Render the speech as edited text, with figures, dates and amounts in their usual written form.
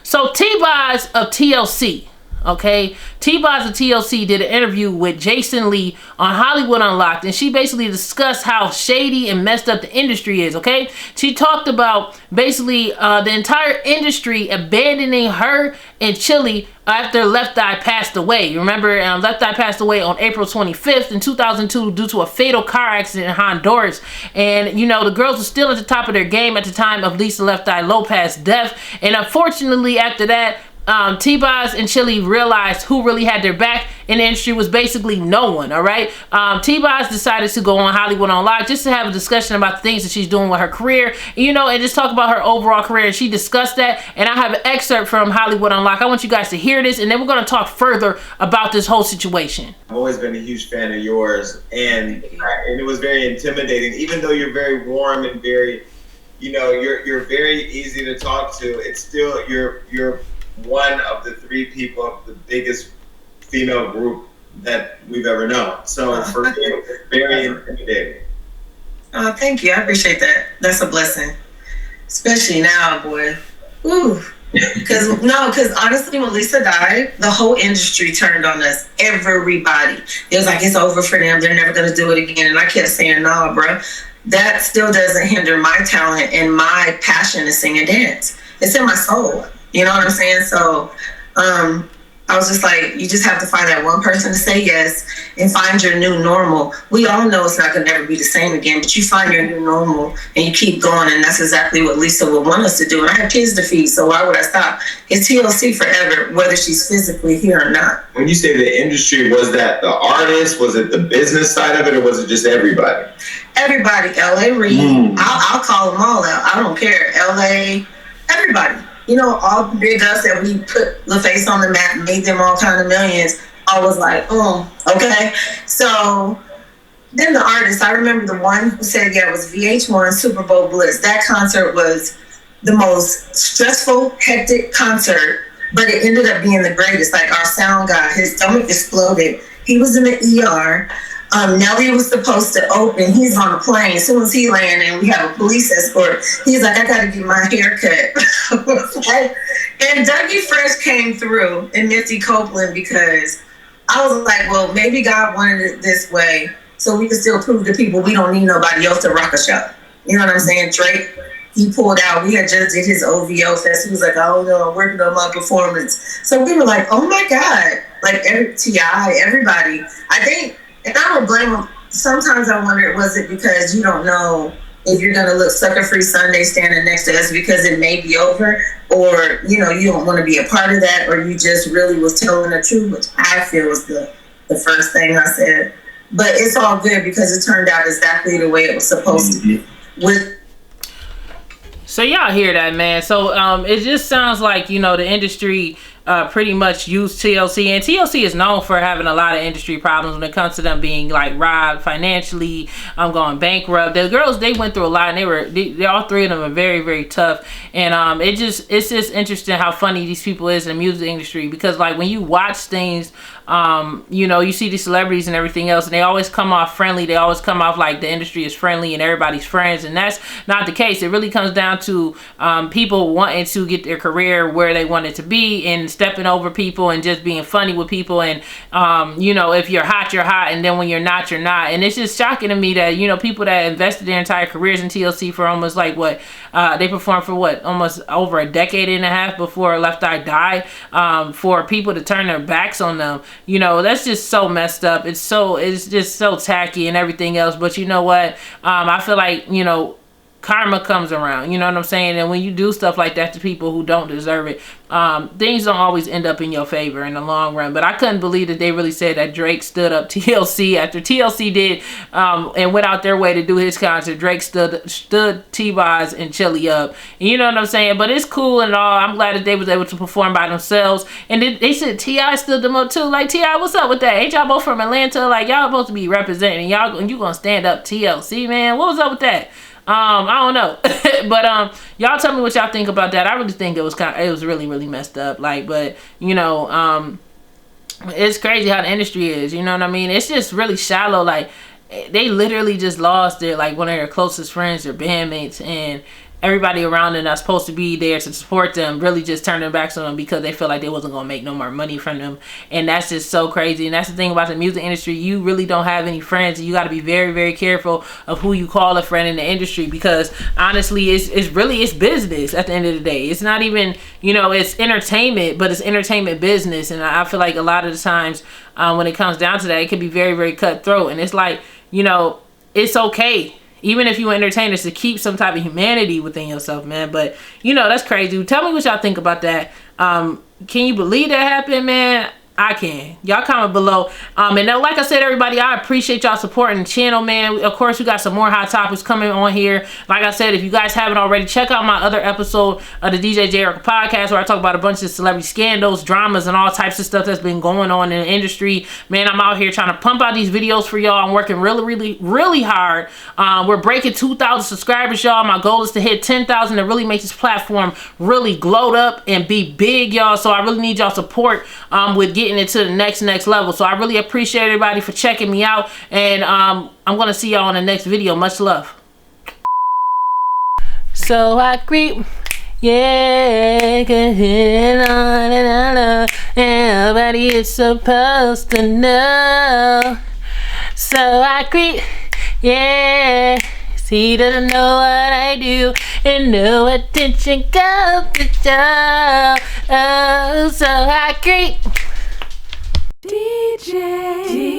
So T-Boz of TLC, okay, T-Boz of TLC did an interview with Jason Lee on Hollywood Unlocked, and she basically discussed how shady and messed up the industry is, okay? She talked about basically the entire industry abandoning her and Chili after Left Eye passed away. Remember, Left Eye passed away on April 25th in 2002 due to a fatal car accident in Honduras. And, you know, the girls were still at the top of their game at the time of Lisa Left Eye Lopez's death. And unfortunately, after that, T-Boz and Chili realized who really had their back in the industry was basically no one, all right? T-Boz decided to go on Hollywood Unlocked just to have a discussion about the things that she's doing with her career, you know, and just talk about her overall career. And she discussed that, and I have an excerpt from Hollywood Unlocked. I want you guys to hear this, and then we're going to talk further about this whole situation. I've always been a huge fan of yours, and it was very intimidating, even though you're very warm and very, you know, you're very easy to talk to. It's still, you're one of the three people of the biggest female group that we've ever known. So for me, it's very intimidating. Oh, thank you. I appreciate that. That's a blessing. Especially now, boy. Ooh. Because honestly, when Lisa died, the whole industry turned on us. Everybody. It was like, it's over for them. They're never going to do it again. And I kept saying, nah, bro. That still doesn't hinder my talent and my passion to sing and dance. It's in my soul. You know what I'm saying? So I was just like, you just have to find that one person to say yes and find your new normal. We all know it's not going to ever be the same again, but you find your new normal and you keep going, and that's exactly what Lisa would want us to do. And I have kids to feed, so why would I stop? It's TLC forever, whether she's physically here or not. When you say the industry, was that the artist? Was it the business side of it, or was it just everybody? Everybody. LA REID. I'll call them all out. I don't care. LA, everybody. You know, all the big ups that we put the face on the map, made them all kind of millions. I was like, okay. So then the artist, I remember the one who said, yeah, it was VH1 Super Bowl Blitz. That concert was the most stressful, hectic concert, but it ended up being the greatest. Like, our sound guy, his stomach exploded. He was in the ER. Nelly was supposed to open. He's on a plane. As soon as he landed, and we have a police escort, he's like, I got to get my hair cut. And Dougie Fresh came through, and Misty Copeland, because I was like, well, maybe God wanted it this way so we can still prove to people we don't need nobody else to rock a show. You know what I'm saying? Drake, he pulled out. We had just did his OVO fest. He was like, oh no, I'm working on my performance. So we were like, oh my God. Like, T.I., everybody. I think, and I don't blame them. Sometimes I wonder, was it because you don't know if you're going to look sucker-free Sunday standing next to us because it may be over, or, you know, you don't want to be a part of that, or you just really was telling the truth, which I feel was the first thing I said. But it's all good because it turned out exactly the way it was supposed to be. So y'all hear that, man. So it just sounds like, you know, the industry pretty much used TLC, and TLC is known for having a lot of industry problems when it comes to them being like robbed financially, going bankrupt. The girls, they went through a lot, and they all three of them are very, very tough. And it's just interesting how funny these people is in the music industry, because like when you watch things, you know, you see these celebrities and everything else, and they always come off friendly. They always come off like the industry is friendly and everybody's friends, and that's not the case. It really comes down to people wanting to get their career where they want it to be, and stepping over people and just being funny with people. And you know, if you're hot, you're hot, and then when you're not, you're not. And it's just shocking to me that, you know, people that invested their entire careers in TLC for almost like what they performed for what, almost over a decade and a half before Left Eye died, for people to turn their backs on them, you know, that's just so messed up. It's just so tacky and everything else. But you know what, I feel like, you know, karma comes around, you know what I'm saying? And when you do stuff like that to people who don't deserve it, things don't always end up in your favor in the long run. But I couldn't believe that they really said that Drake stood up TLC after TLC did and went out their way to do his concert. Drake stood T-Boz and Chili up, and you know what I'm saying? But it's cool and all. I'm glad that they was able to perform by themselves. And they said T.I. stood them up too. Like, T.I., what's up with that? Ain't y'all both from Atlanta? Like, y'all supposed to be representing, you gonna stand up TLC, man? What was up with that? I don't know. But y'all tell me what y'all think about that. I really think it was really, really messed up. Like, but you know, it's crazy how the industry is, you know what I mean? It's just really shallow. Like, they literally just lost their, like, one of their closest friends, their bandmates, and everybody around them that's supposed to be there to support them really just turn their backs on them because they feel like they wasn't gonna make no more money from them. And that's just so crazy. And that's the thing about the music industry, you really don't have any friends, and you got to be very, very careful of who you call a friend in the industry, because honestly it's business at the end of the day. It's not even, you know, it's entertainment, but it's entertainment business. And I feel like a lot of the times when it comes down to that, it can be very, very cutthroat. And it's like, you know, it's okay, even if you're entertainers, to keep some type of humanity within yourself, man. But, you know, that's crazy. Tell me what y'all think about that. Can you believe that happened, man? I can. Y'all comment below. And now, like I said, everybody, I appreciate y'all supporting the channel, man. Of course, we got some more hot topics coming on here. Like I said, if you guys haven't already, check out my other episode of the DJ Jayerica podcast, where I talk about a bunch of celebrity scandals, dramas, and all types of stuff that's been going on in the industry. Man, I'm out here trying to pump out these videos for y'all. I'm working really, really, really hard. We're breaking 2,000 subscribers, y'all. My goal is to hit 10,000 to really make this platform really glowed up and be big, y'all. So I really need y'all support with getting it to the next level. So I really appreciate everybody for checking me out, and I'm gonna see y'all in the next video. Much love. So I creep, yeah, and nobody is supposed to know. So I creep, yeah. He doesn't know what I do, and no attention comes to show. Oh, so I creep. DJ